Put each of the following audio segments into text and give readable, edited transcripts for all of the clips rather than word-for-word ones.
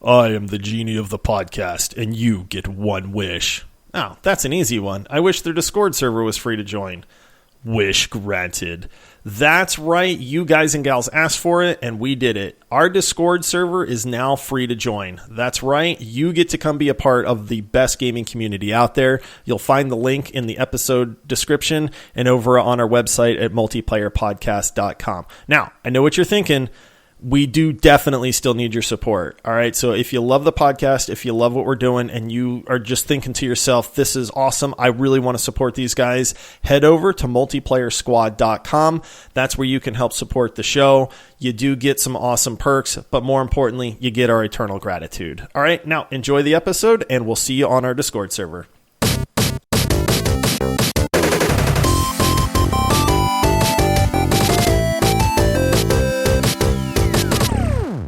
I am the genie of the podcast, and you get one wish. Oh, that's an easy one. I wish their Discord server was free to join. Wish granted. That's right, you guys and gals asked for it, and we did it. Our Discord server is now free to join. That's right, you get to come be a part of the best gaming community out there. You'll find the link in the episode description and over on our website at multiplayerpodcast.com. Now, I know what you're thinking. We do definitely still need your support. All right. So if you love the podcast, if you love what we're doing, and you are just thinking to yourself, this is awesome, I really want to support these guys, head over to multiplayersquad.com. That's where you can help support the show. You do get some awesome perks, but more importantly, you get our eternal gratitude. All right. Now enjoy the episode, and we'll see you on our Discord server.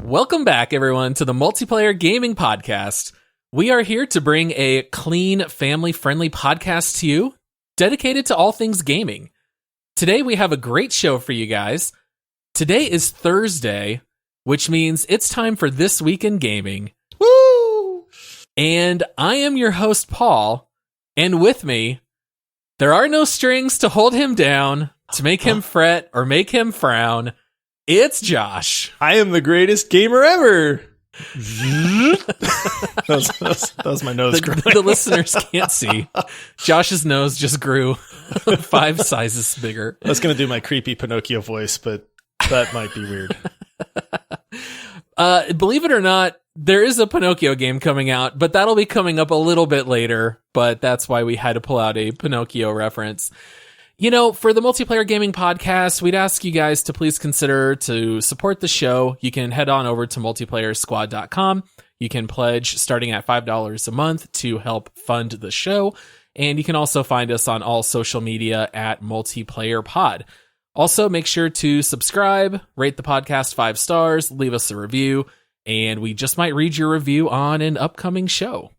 Welcome back, everyone, to the Multiplayer Gaming Podcast. We are here to bring a clean, family-friendly podcast to you, dedicated to all things gaming. Today, we have a great show for you guys. Today is Thursday, which means it's time for This Week in Gaming. Woo! And I am your host, Paul, and with me, there are no strings to hold him down, to make him fret, or make him frown. It's Josh. I am the greatest gamer ever. that was my nose growing. The listeners can't see. Josh's nose just grew 5 sizes bigger. I was going to do my creepy Pinocchio voice, but that might be weird. Believe it or not, there is a Pinocchio game coming out, but that'll be coming up a little bit later. But that's why we had to pull out a Pinocchio reference. You know, for the Multiplayer Gaming Podcast, we'd ask you guys to please consider to support the show. You can head on over to multiplayersquad.com. You can pledge starting at $5 a month to help fund the show. And you can also find us on all social media at Multiplayer Pod. Also, make sure to subscribe, rate the podcast 5 stars, leave us a review, and we just might read your review on an upcoming show.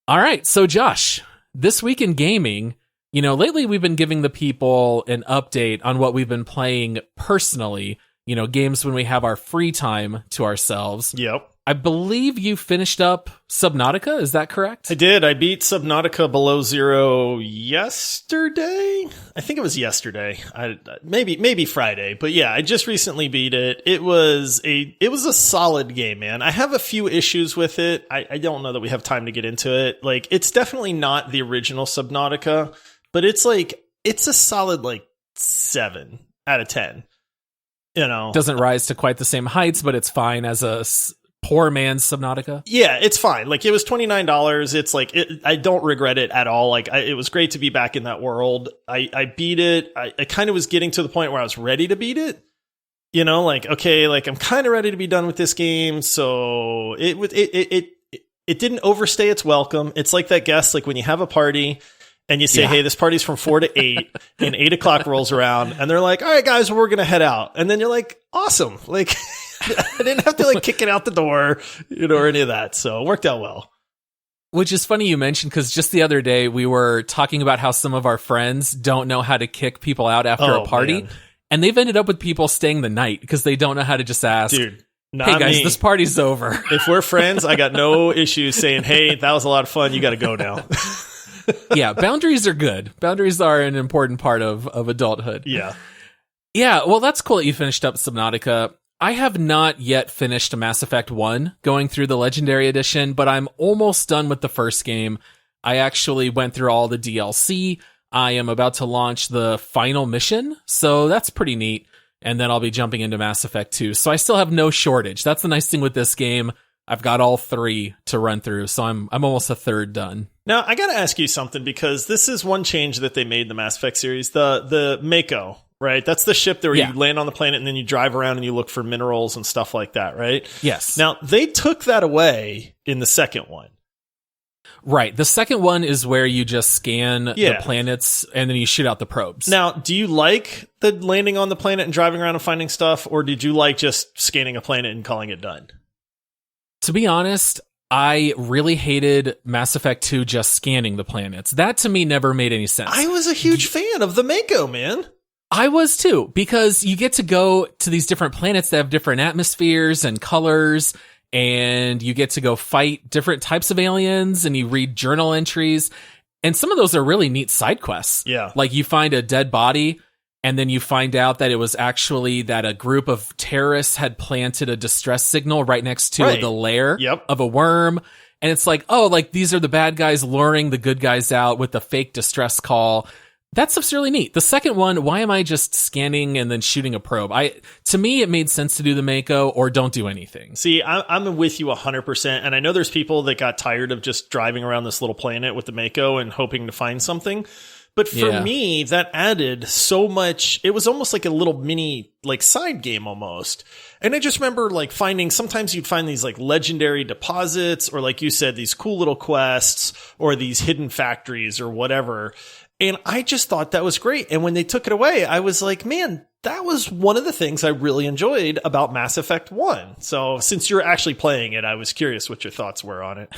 All right, so Josh, this week in gaming, you know, lately we've been giving the people an update on what we've been playing personally, you know, games when we have our free time to ourselves. Yep. I believe you finished up Subnautica, is that correct? I did. I beat Subnautica Below Zero yesterday. I think it was yesterday. Maybe Friday, but yeah, I just recently beat it. It was a solid game, man. I have a few issues with it. I don't know that we have time to get into it. Like, it's definitely not the original Subnautica, but it's a solid 7 out of 10. You know, doesn't rise to quite the same heights, but it's fine as a poor man's Subnautica. Yeah, it's fine. Like, it was $29. It's I don't regret it at all. It was great to be back in that world. I beat it. I kind of was getting to the point where I was ready to beat it. You know, okay, I'm kind of ready to be done with this game. So it didn't overstay its welcome. It's like that guest, when you have a party and you say, hey, this party's from 4 to 8, and 8 o'clock rolls around, and they're like, all right, guys, we're going to head out. And then you're like, awesome. I didn't have to kick it out the door, or any of that. So it worked out well. Which is funny you mentioned, because just the other day we were talking about how some of our friends don't know how to kick people out after a party. Man. And they've ended up with people staying the night because they don't know how to just ask, dude, hey guys, this party's over. If we're friends, I got no issues saying, hey, that was a lot of fun. You got to go now. Yeah, boundaries are good. Boundaries are an important part of adulthood. Yeah. Yeah, well, that's cool that you finished up Subnautica. I have not yet finished Mass Effect 1 going through the Legendary Edition, but I'm almost done with the first game. I actually went through all the DLC. I am about to launch the final mission, so that's pretty neat. And then I'll be jumping into Mass Effect 2. So I still have no shortage. That's the nice thing with this game. I've got all 3 to run through, so I'm almost a third done. Now, I got to ask you something, because this is one change that they made in the Mass Effect series. The Mako, right? That's the ship where you land on the planet and then you drive around and you look for minerals and stuff like that, right? Yes. Now, they took that away in the second one. Right. The second one is where you just scan the planets and then you shoot out the probes. Now, do you like the landing on the planet and driving around and finding stuff, or did you like just scanning a planet and calling it done? To be honest, I really hated Mass Effect 2 just scanning the planets. That to me never made any sense. I was a huge fan of the Mako, man. I was too, because you get to go to these different planets that have different atmospheres and colors, and you get to go fight different types of aliens, and you read journal entries. And some of those are really neat side quests. Yeah. Like you find a dead body, and then you find out that it was actually that a group of terrorists had planted a distress signal right next to the lair of a worm. And it's like, oh, like these are the bad guys luring the good guys out with the fake distress call. That stuff's really neat. The second one, why am I just scanning and then shooting a probe? To me, it made sense to do the Mako or don't do anything. See, I'm with you 100%. And I know there's people that got tired of just driving around this little planet with the Mako and hoping to find something. But for me, that added so much. It was almost like a little mini like side game almost. And I just remember like finding, sometimes you'd find these like legendary deposits or like you said, these cool little quests or these hidden factories or whatever. And I just thought that was great. And when they took it away, I was like, man, that was one of the things I really enjoyed about Mass Effect 1. So since you're actually playing it, I was curious what your thoughts were on it.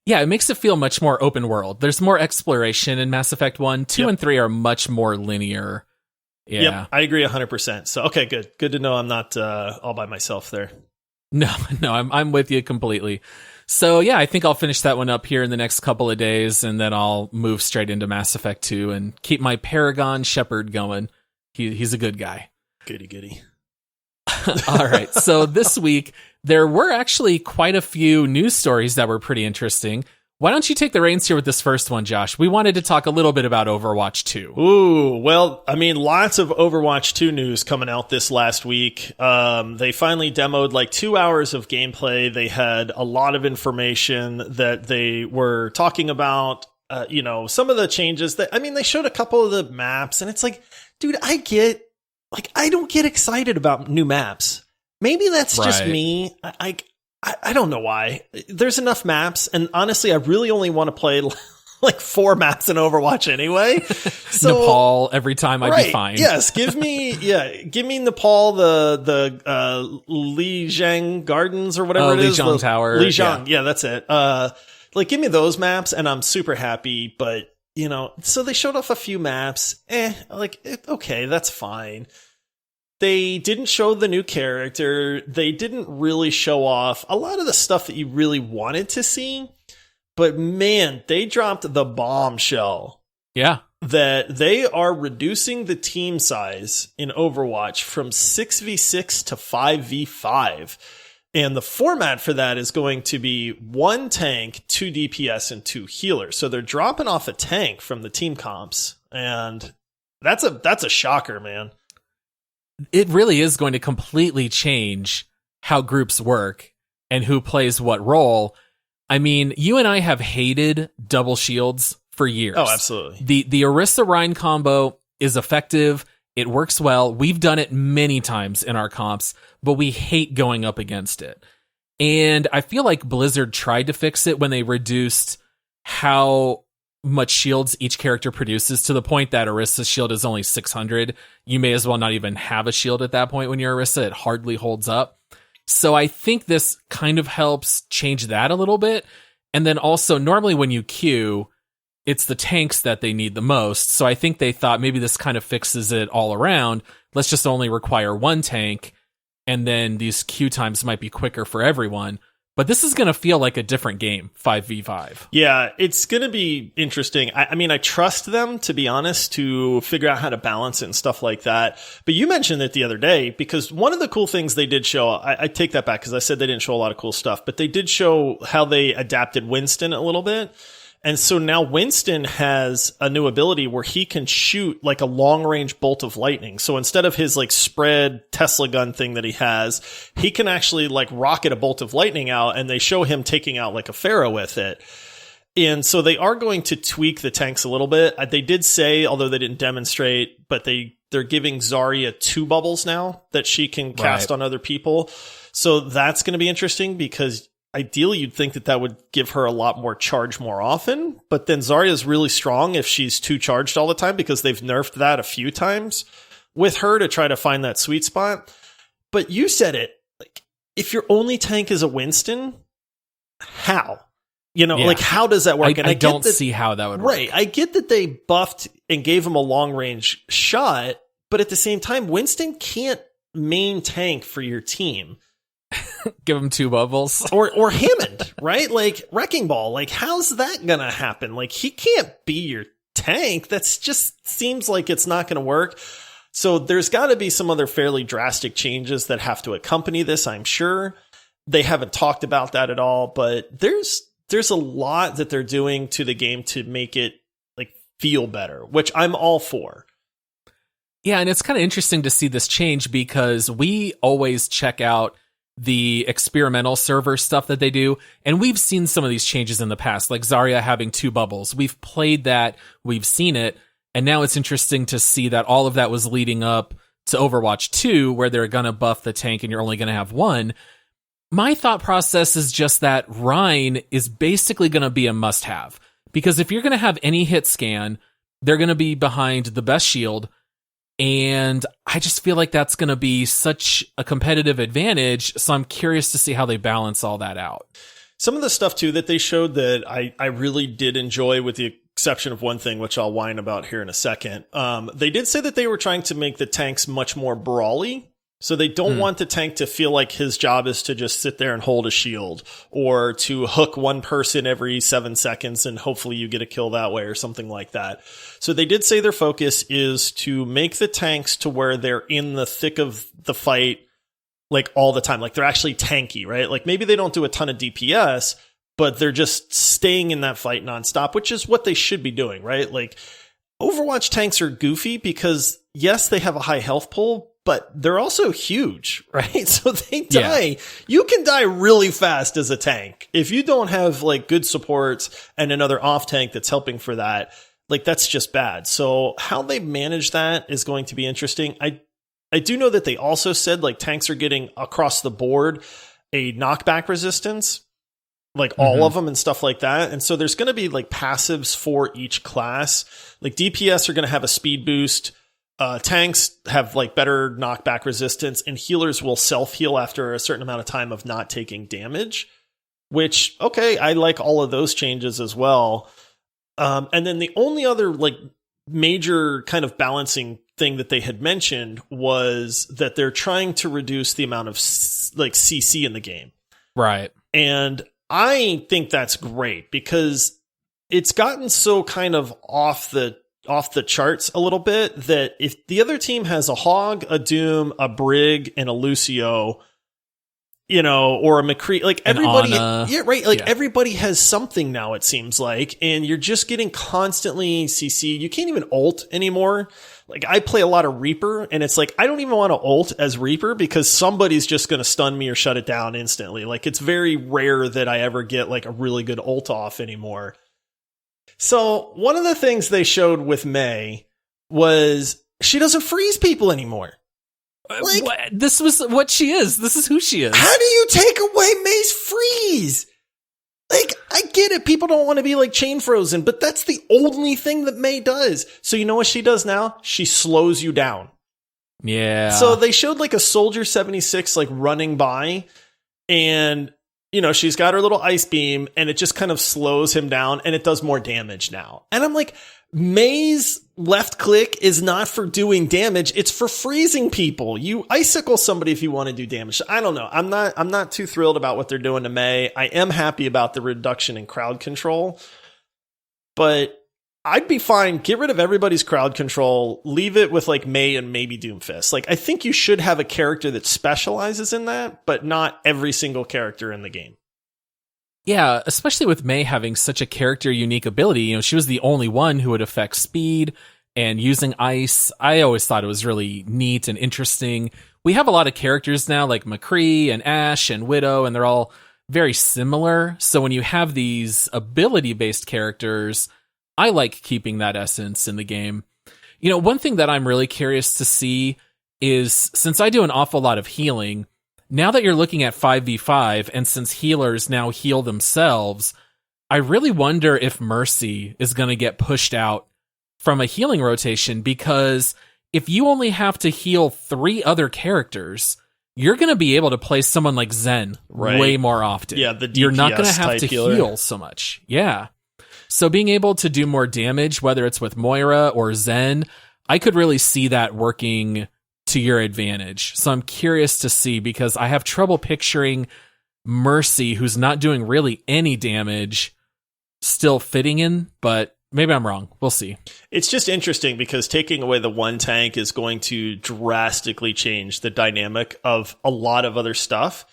Yeah, it makes it feel much more open world. There's more exploration in Mass Effect 1. 2 and 3 are much more linear. Yeah. Yep, I agree 100%. So, okay, good. Good to know I'm not all by myself there. No, I'm with you completely. So, yeah, I think I'll finish that one up here in the next couple of days, and then I'll move straight into Mass Effect 2 and keep my Paragon Shepard going. He's a good guy. Goody. All right. So this week, there were actually quite a few news stories that were pretty interesting. Why don't you take the reins here with this first one, Josh? We wanted to talk a little bit about Overwatch 2. Ooh, well, I mean, lots of Overwatch 2 news coming out this last week. They finally demoed like 2 hours of gameplay. They had a lot of information that they were talking about, some of the changes that, I mean, they showed a couple of the maps and it's like, dude, I don't get excited about new maps. Maybe that's just me. I don't know why. There's enough maps, and honestly, I really only want to play like 4 maps in Overwatch anyway. So, Nepal every time I'd be fine. Yes, give me Nepal, the Lijiang Gardens or whatever it is. Lijiang Tower. Lijiang, yeah, that's it. Give me those maps, and I'm super happy. But so they showed off a few maps. Okay, that's fine. They didn't show the new character. They didn't really show off a lot of the stuff that you really wanted to see. But man, they dropped the bombshell. Yeah. That they are reducing the team size in Overwatch from 6v6 to 5v5. And the format for that is going to be 1 tank, 2 DPS, and 2 healers. So they're dropping off a tank from the team comps. And that's a shocker, man. It really is going to completely change how groups work and who plays what role. I mean, you and I have hated double shields for years. Oh, absolutely. The Orisa Rein combo is effective. It works well. We've done it many times in our comps, but we hate going up against it. And I feel like Blizzard tried to fix it when they reduced how much shields each character produces to the point that Orisa's shield is only 600. You may as well not even have a shield at that point when you're Orisa. It hardly holds up. So I think this kind of helps change that a little bit. And then also, normally when you queue, it's the tanks that they need the most. So I think they thought maybe this kind of fixes it all around. Let's just only require 1 tank, and then these queue times might be quicker for everyone. But this is going to feel like a different game, 5v5. Yeah, it's going to be interesting. I mean, I trust them, to be honest, to figure out how to balance it and stuff like that. But you mentioned it the other day, because one of the cool things they did show, I take that back because I said they didn't show a lot of cool stuff, but they did show how they adapted Winston a little bit. And so now Winston has a new ability where he can shoot like a long range bolt of lightning. So instead of his like spread Tesla gun thing that he has, he can actually like rocket a bolt of lightning out, and they show him taking out like a Pharaoh with it. And so they are going to tweak the tanks a little bit. They did say, although they didn't demonstrate, but they're giving Zarya 2 bubbles now that she can cast on other people. So that's going to be interesting, because ideally, you'd think that would give her a lot more charge more often. But then Zarya is really strong if she's 2 charged all the time, because they've nerfed that a few times with her to try to find that sweet spot. But you said it, like, if your only tank is a Winston, how? Like, how does that work? I don't see how that would work. Right. I get that they buffed and gave him a long range shot, but at the same time, Winston can't main tank for your team. Give him two bubbles. Or Hammond, right? Like Wrecking Ball. Like, how's that gonna happen? Like, he can't be your tank. That's just seems like it's not gonna work. So there's got to be some other fairly drastic changes that have to accompany this, I'm sure. They haven't talked about that at all, but there's a lot that they're doing to the game to make it like feel better, which I'm all for. Yeah, and it's kind of interesting to see this change because we always check out the experimental server stuff that they do, and we've seen some of these changes in the past, like Zarya having two bubbles. We've played that, we've seen it, and now it's interesting to see that all of that was leading up to Overwatch 2, where they're going to buff the tank and you're only going to have one. My thought process is just that Rhine is basically going to be a must-have, because if you're going to have any hit scan, they're going to be behind the best shield, and I just feel like that's going to be such a competitive advantage, so I'm curious to see how they balance all that out. Some of the stuff, too, that they showed that I really did enjoy, with the exception of one thing, which I'll whine about here in a second. They did say that they were trying to make the tanks much more brawly. So they don't want the tank to feel like his job is to just sit there and hold a shield, or to hook one person every 7 seconds and hopefully you get a kill that way or something like that. So they did say their focus is to make the tanks to where they're in the thick of the fight, like all the time. Like they're actually tanky, right? Like maybe they don't do a ton of DPS, but they're just staying in that fight nonstop, which is what they should be doing, right? Like Overwatch tanks are goofy because yes, they have a high health pool, but they're also huge, right? So they die. Yeah. You can die really fast as a tank. If you don't have like good supports and another off tank that's helping for that, like that's just bad. So how they manage that is going to be interesting. I do know that they also said like tanks are getting across the board a knockback resistance, like all of them and stuff like that. And so there's going to be like passives for each class. Like DPS are going to have a speed boost. Tanks have like better knockback resistance, and healers will self-heal after a certain amount of time of not taking damage, which, okay, I like all of those changes as well. And then the only other like major kind of balancing thing that they had mentioned was that they're trying to reduce the amount of like CC in the game. Right. And I think that's great because it's gotten so kind of off the charts a little bit that if the other team has a Hog, a Doom, a Brig, and a Lucio, you know, or a McCree, like everybody, yeah, right. Like everybody has something now, it seems like, and you're just getting constantly CC. You can't even ult anymore. Like I play a lot of Reaper, and it's like, I don't even want to ult as Reaper because somebody's just going to stun me or shut it down instantly. Like it's very rare that I ever get like a really good ult off anymore. So one of the things they showed with Mei was she doesn't freeze people anymore. Like, this was what she is. This is who she is. How do you take away Mei's freeze? Like, I get it. People don't want to be like chain frozen, but that's the only thing that Mei does. So you know what she does now? She slows you down. Yeah. So they showed like a Soldier 76 like running by, and you know, she's got her little ice beam and it just kind of slows him down and it does more damage now. And I'm like, Mei's left click is not for doing damage. It's for freezing people. You icicle somebody if you want to do damage. I don't know. I'm not too thrilled about what they're doing to Mei. I am happy about the reduction in crowd control, but I'd be fine. Get rid of everybody's crowd control. Leave it with like Mei and maybe Doomfist. Like I think you should have a character that specializes in that, but not every single character in the game. Yeah, especially with Mei having such a character unique ability. You know, she was the only one who would affect speed and using ice. I always thought it was really neat and interesting. We have a lot of characters now like McCree and Ashe and Widow, and they're all very similar. So when you have these ability-based characters, I like keeping that essence in the game. You know, one thing that I'm really curious to see is, since I do an awful lot of healing, now that you're looking at 5v5, and since healers now heal themselves, I really wonder if Mercy is going to get pushed out from a healing rotation, because if you only have to heal 3 other characters, you're going to be able to play someone like Zen way more often. Yeah, the DPS you're not going to have to healer. Heal so much. Yeah. So being able to do more damage, whether it's with Moira or Zen, I could really see that working to your advantage. So I'm curious to see, because I have trouble picturing Mercy, who's not doing really any damage, still fitting in, but maybe I'm wrong. We'll see. It's just interesting because taking away the one tank is going to drastically change the dynamic of a lot of other stuff.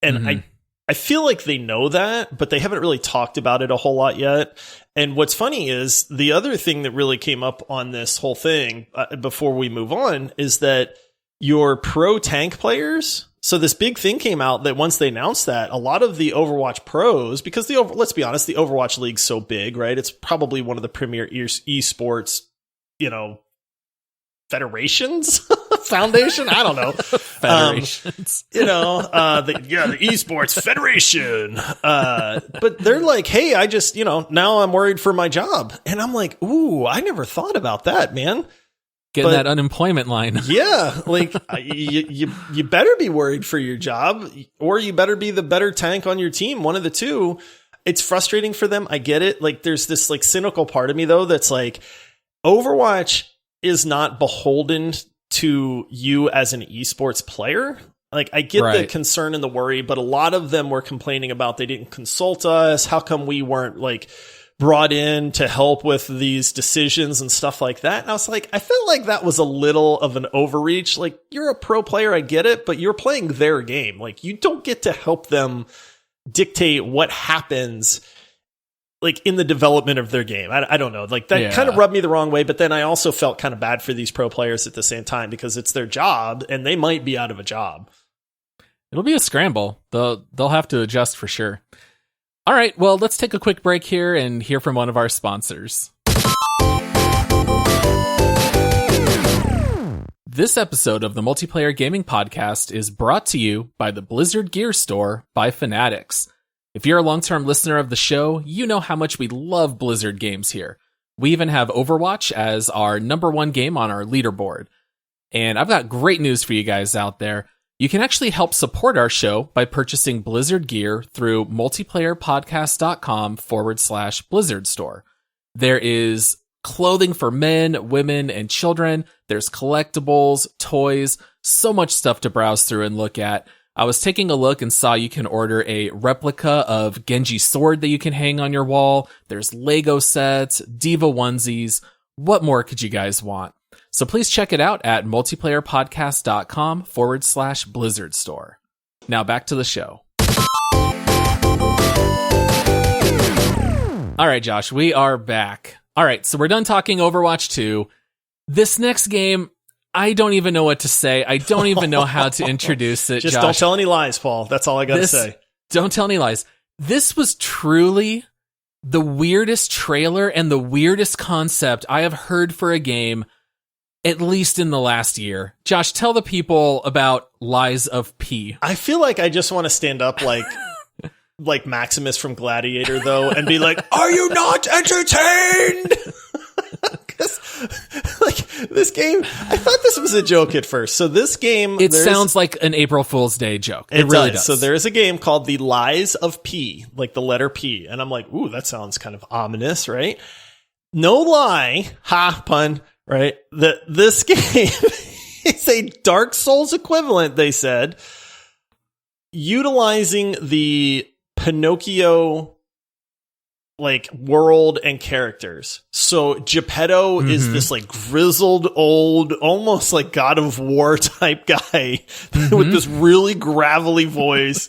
And I feel like they know that, but they haven't really talked about it a whole lot yet. And what's funny is the other thing that really came up on this whole thing before we move on is that your pro tank players. So this big thing came out that once they announced that, a lot of the Overwatch pros, because let's be honest, the Overwatch League's so big, right? It's probably one of the premier esports, federations, foundation. I don't know. Federations. The esports federation. But they're like, hey, I just, now I'm worried for my job. And I'm like, ooh, I never thought about that, man. Getting that unemployment line. Yeah, like you better be worried for your job, or you better be the better tank on your team. One of the two. It's frustrating for them. I get it. Like there's this like cynical part of me though that's like, Overwatch is not beholden to you as an esports player. Like I get the concern and the worry, but a lot of them were complaining about they didn't consult us. How come we weren't like brought in to help with these decisions and stuff like that? And I was like, I felt like that was a little of an overreach. Like you're a pro player, I get it, but you're playing their game. Like you don't get to help them dictate what happens like in the development of their game. I don't know. Like that kind of rubbed me the wrong way, but then I also felt kind of bad for these pro players at the same time because it's their job and they might be out of a job. It'll be a scramble. They'll have to adjust for sure. All right, well, let's take a quick break here and hear from one of our sponsors. This episode of the Multiplayer Gaming Podcast is brought to you by the Blizzard Gear Store by Fanatics. If you're a long-term listener of the show, you know how much we love Blizzard games here. We even have Overwatch as our number one game on our leaderboard. And I've got great news for you guys out there. You can actually help support our show by purchasing Blizzard gear through multiplayerpodcast.com/Blizzard store. There is clothing for men, women, and children. There's collectibles, toys, so much stuff to browse through and look at. I was taking a look and saw you can order a replica of Genji's sword that you can hang on your wall. There's Lego sets, Diva onesies. What more could you guys want? So please check it out at multiplayerpodcast.com/Blizzard store. Now back to the show. All right, Josh, we are back. All right, so we're done talking Overwatch 2. This next game, I don't even know what to say. I don't even know how to introduce it, Just Josh. don't tell any lies, Paul. That's all I got to say. Don't tell any lies. This was truly the weirdest trailer and the weirdest concept I have heard for a game, at least in the last year. Josh, tell the people about Lies of P. I feel like I just want to stand up like like Maximus from Gladiator, though, and be like, are you not entertained? Like, this game, I thought this was a joke at first. So this game... It sounds like an April Fool's Day joke. It really does. So there is a game called The Lies of P, like the letter P. And I'm like, ooh, that sounds kind of ominous, right? No lie. Ha, pun. Right? This game is a Dark Souls equivalent, they said, utilizing the Pinocchio like world and characters. So Geppetto is this like grizzled old, almost like God of War type guy with this really gravelly voice.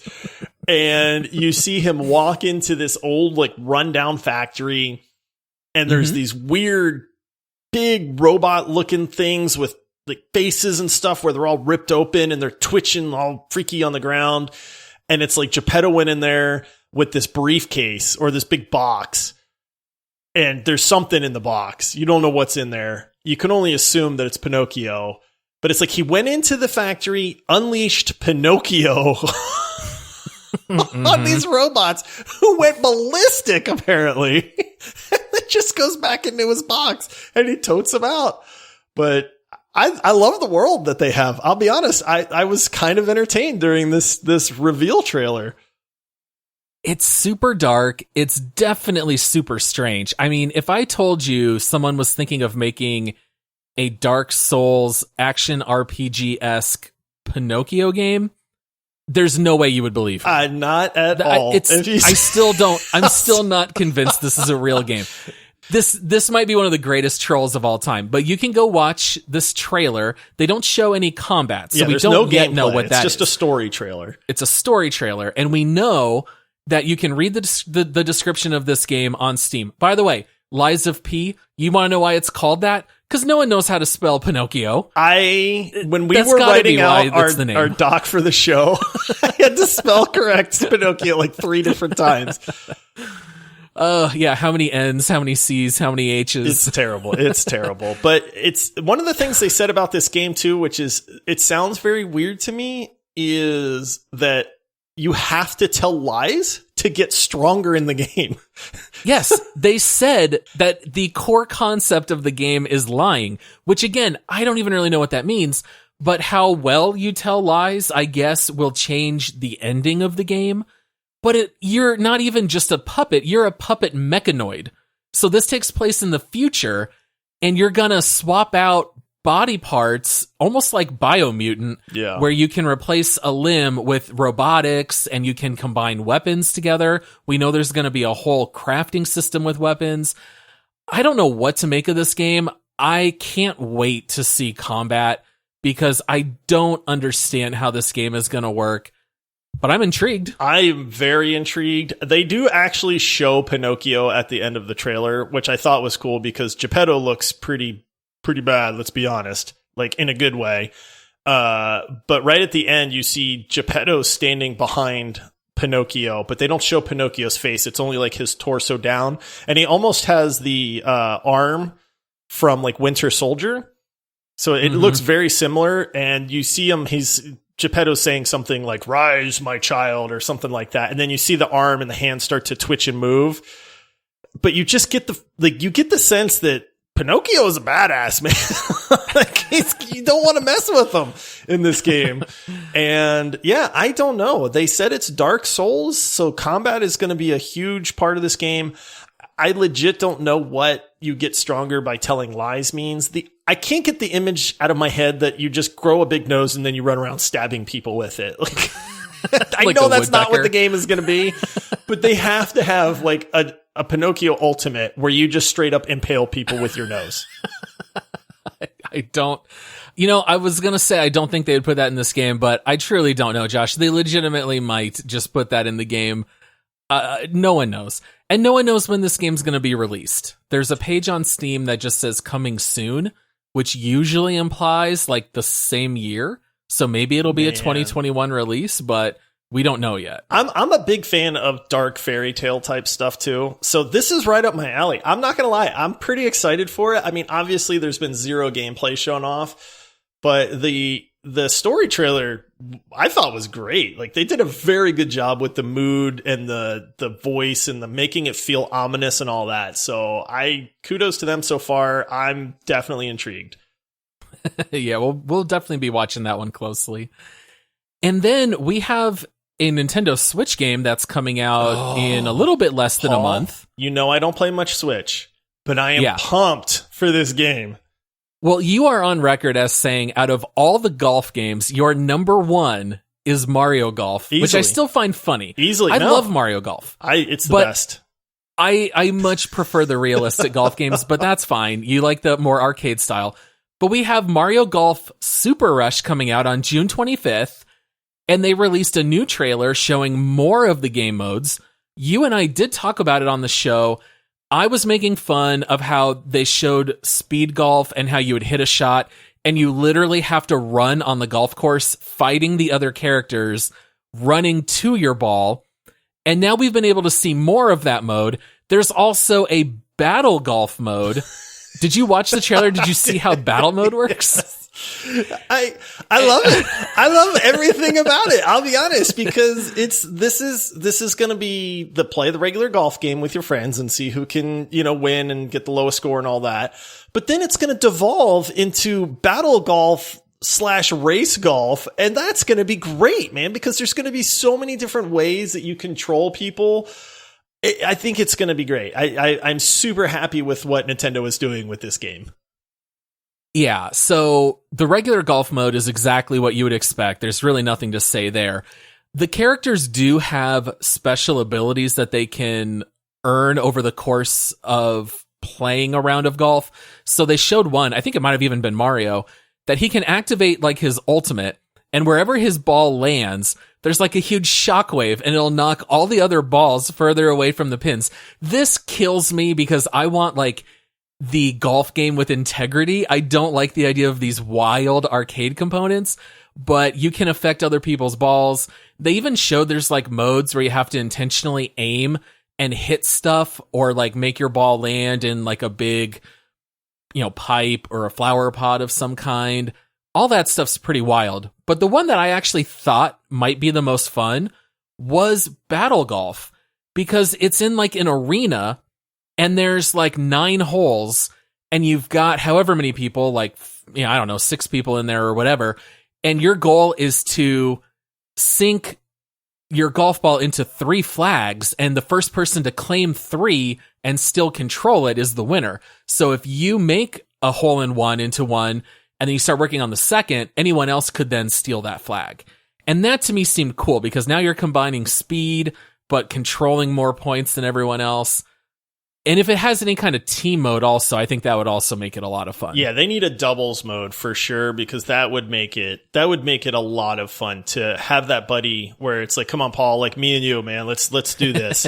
And you see him walk into this old like rundown factory, and there's these weird big robot looking things with like faces and stuff where they're all ripped open and they're twitching all freaky on the ground. And it's like Geppetto went in there with this briefcase or this big box, and there's something in the box. You don't know what's in there. You can only assume that it's Pinocchio, but it's like he went into the factory, unleashed Pinocchio on these robots who went ballistic, apparently. And it just goes back into his box and he totes them out. But I love the world that they have. I'll be honest. I was kind of entertained during this reveal trailer. It's super dark. It's definitely super strange. I mean, if I told you someone was thinking of making a Dark Souls action RPG-esque Pinocchio game, there's no way you would believe me. Not at all. I'm still not convinced this is a real game. This might be one of the greatest trolls of all time, but you can go watch this trailer. They don't show any combat, so we don't yet know what that is. It's just a story trailer. It's a story trailer, and we know that you can read the description of this game on Steam. By the way, Lies of P, you want to know why it's called that? Because no one knows how to spell Pinocchio. When we were writing out our doc for the show, I had to spell correct Pinocchio like 3 different times. Yeah, how many N's, how many C's, how many H's? It's terrible. It's terrible. But it's one of the things they said about this game too, which is, it sounds very weird to me, is that you have to tell lies to get stronger in the game. Yes, they said that the core concept of the game is lying, which again, I don't even really know what that means, but how well you tell lies, I guess, will change the ending of the game. But you're not even just a puppet, you're a puppet mechanoid. So this takes place in the future, and you're gonna swap out body parts, almost like Biomutant, where you can replace a limb with robotics, and you can combine weapons together. We know there's gonna be a whole crafting system with weapons. I don't know what to make of this game. I can't wait to see combat, because I don't understand how this game is gonna work. But I'm intrigued. I'm very intrigued. They do actually show Pinocchio at the end of the trailer, which I thought was cool because Geppetto looks pretty bad, let's be honest, like in a good way. But right at the end, you see Geppetto standing behind Pinocchio, but they don't show Pinocchio's face. It's only like his torso down. And he almost has the arm from like Winter Soldier. So it looks very similar. And you see him, Geppetto's saying something like, "Rise, my child," or something like that. And then you see the arm and the hand start to twitch and move. But you just get the sense that Pinocchio is a badass, man. Like, you don't want to mess with him in this game. And yeah, I don't know. They said it's Dark Souls, so combat is going to be a huge part of this game. I legit don't know what you get stronger by telling lies means. I can't get the image out of my head that you just grow a big nose and then you run around stabbing people with it. Like, I know that's not what the game is going to be, but they have to have like a Pinocchio Ultimate where you just straight up impale people with your nose. I don't, I was going to say I don't think they would put that in this game, but I truly don't know, Josh. They legitimately might just put that in the game. No one knows. And no one knows when this game's going to be released. There's a page on Steam that just says coming soon, which usually implies like the same year. So maybe it'll be a 2021 release, but we don't know yet. I'm a big fan of dark fairy tale type stuff too. So this is right up my alley. I'm not going to lie. I'm pretty excited for it. I mean, obviously there's been zero gameplay shown off, but the story trailer I thought was great. Like, they did a very good job with the mood and the voice and the making it feel ominous and all that. So kudos to them so far. I'm definitely intrigued. Yeah, we'll definitely be watching that one closely. And then we have a Nintendo Switch game that's coming out in a little bit less than a month. I don't play much Switch, but I am pumped for this game. Well, you are on record as saying out of all the golf games, your number one is Mario Golf, which I still find funny. I love Mario Golf. It's the best. I much prefer the realistic golf games, but that's fine. You like the more arcade style. But we have Mario Golf Super Rush coming out on June 25th, and they released a new trailer showing more of the game modes. You and I did talk about it on the show. I was making fun of how they showed speed golf and how you would hit a shot and you literally have to run on the golf course fighting the other characters, running to your ball. And now we've been able to see more of that mode. There's also a battle golf mode. Did you watch the trailer? Did you see how battle mode works? I love it. I love everything about it. I'll be honest, because this is going to be play the regular golf game with your friends and see who can, win and get the lowest score and all that. But then it's going to devolve into battle golf / race golf. And that's going to be great, man, because there's going to be so many different ways that you control people. I think it's going to be great. I'm super happy with what Nintendo is doing with this game. Yeah, so the regular golf mode is exactly what you would expect. There's really nothing to say there. The characters do have special abilities that they can earn over the course of playing a round of golf. So they showed one, I think it might have even been Mario, that he can activate like his ultimate, and wherever his ball lands, there's like a huge shockwave and it'll knock all the other balls further away from the pins. This kills me because I want like the golf game with integrity. I don't like the idea of these wild arcade components, but you can affect other people's balls. They even showed there's like modes where you have to intentionally aim and hit stuff or like make your ball land in like a big, pipe or a flower pot of some kind. All that stuff's pretty wild. But the one that I actually thought might be the most fun was Battle Golf, because it's in like an arena and there's like 9 holes and you've got however many people, like, I don't know, 6 people in there or whatever. And your goal is to sink your golf ball into 3 flags, and the first person to claim 3 and still control it is the winner. So if you make a hole-in-one into one, and then you start working on the second, anyone else could then steal that flag. And that to me seemed cool, because now you're combining speed, but controlling more points than everyone else. And if it has any kind of team mode also, I think that would also make it a lot of fun. Yeah, they need a doubles mode for sure, because that would make it a lot of fun to have that buddy where it's like, come on, Paul, like me and you, man, let's do this.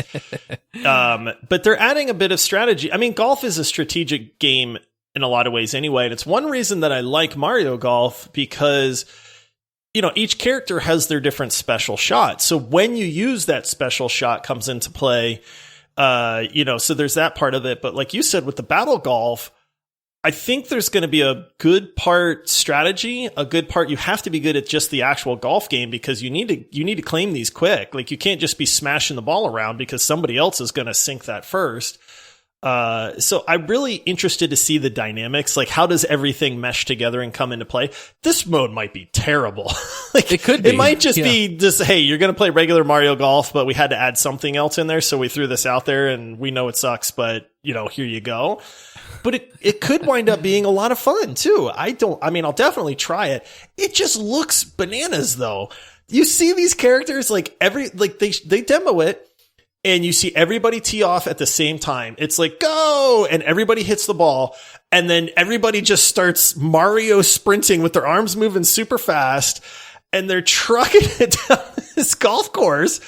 But they're adding a bit of strategy. I mean, golf is a strategic game in a lot of ways anyway. And it's one reason that I like Mario Golf, because each character has their different special shot. So when you use that special shot comes into play. So there's that part of it. But like you said, with the Battle Golf, I think there's going to be a good part strategy, a good part. You have to be good at just the actual golf game, because you need to claim these quick. Like, you can't just be smashing the ball around, because somebody else is going to sink that first. So I'm really interested to see the dynamics. Like, how does everything mesh together and come into play? This mode might be terrible. Like, it could be. It might just be just, hey, you're going to play regular Mario Golf, but we had to add something else in there. So we threw this out there, and we know it sucks, but here you go. But it could wind up being a lot of fun too. I'll definitely try it. It just looks bananas though. You see these characters, like they demo it, and you see everybody tee off at the same time. It's like, go! And everybody hits the ball. And then everybody just starts Mario sprinting with their arms moving super fast. And they're trucking it down this golf course.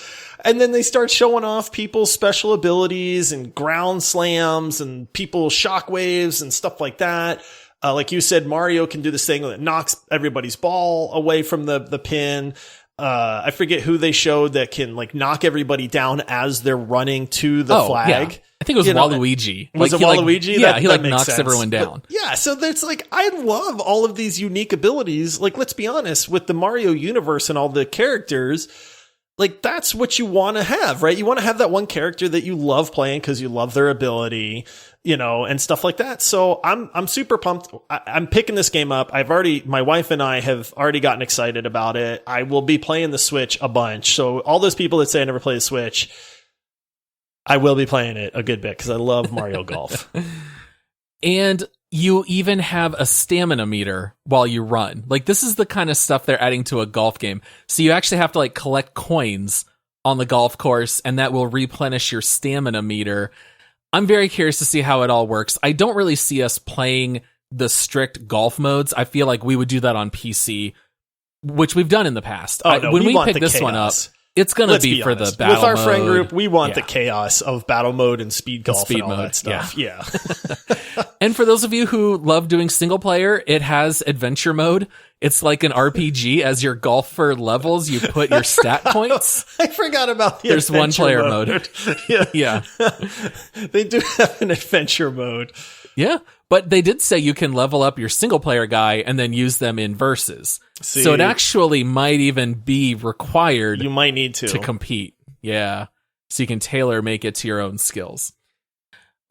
And then they start showing off people's special abilities and ground slams and people's shockwaves and stuff like that. Like you said, Mario can do this thing that knocks everybody's ball away from the pin. I forget who they showed that can like knock everybody down as they're running to the flag. Yeah. I think it was Waluigi. Was it Waluigi? Yeah, he knocks sense. Everyone down. But yeah, so that's like, I love all of these unique abilities. Like, let's be honest, with the Mario universe and all the characters, like, that's what you want to have, right? You want to have that one character that you love playing because you love their ability, and stuff like that. So I'm super pumped. I'm picking this game up. My wife and I have already gotten excited about it. I will be playing the Switch a bunch. So all those people that say I never play the Switch, I will be playing it a good bit because I love Mario Golf. And you even have a stamina meter while you run. Like, this is the kind of stuff they're adding to a golf game. So you actually have to like collect coins on the golf course, and that will replenish your stamina meter. I'm very curious to see how it all works. I don't really see us playing the strict golf modes. I feel like we would do that on PC, which we've done in the past. When we pick this one up, it's going to be for the battle mode. With our friend group, we want the chaos of battle mode and speed golf and all that stuff. Yeah. And for those of you who love doing single player, it has adventure mode. It's like an RPG. As your golfer levels, you put your stat points. I forgot about the There's one player mode. Yeah. They do have an adventure mode. Yeah. But they did say you can level up your single player guy and then use them in versus. So it actually might even be required. You might need to compete. Yeah. So you can make it to your own skills.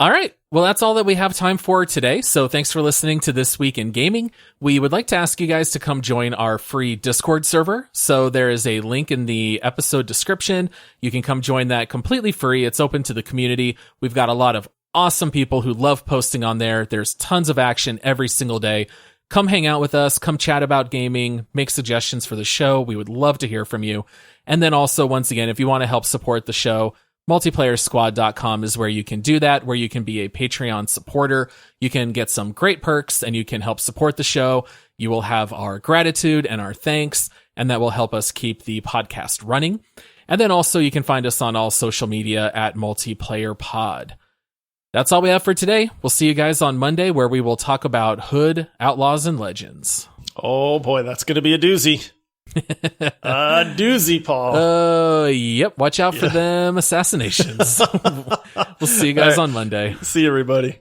All right. Well, that's all that we have time for today. So thanks for listening to This Week in Gaming. We would like to ask you guys to come join our free Discord server. So there is a link in the episode description. You can come join that completely free. It's open to the community. We've got a lot of awesome people who love posting on there. There's tons of action every single day. come hang out with us, come chat about gaming, make suggestions for the show. We would love to hear from you. And then also, once again, if you want to help support the show, multiplayersquad.com is where you can do that, where you can be a Patreon supporter. You can get some great perks and you can help support the show. You will have our gratitude and our thanks, and that will help us keep the podcast running. And then also you can find us on all social media at Multiplayer Pod. That's all we have for today. We'll see you guys on Monday, where we will talk about Hood, Outlaws, and Legends. Oh boy, that's going to be a doozy. A doozy, Paul. Yep. Watch out for them assassinations. We'll see you guys on Monday. See you, everybody.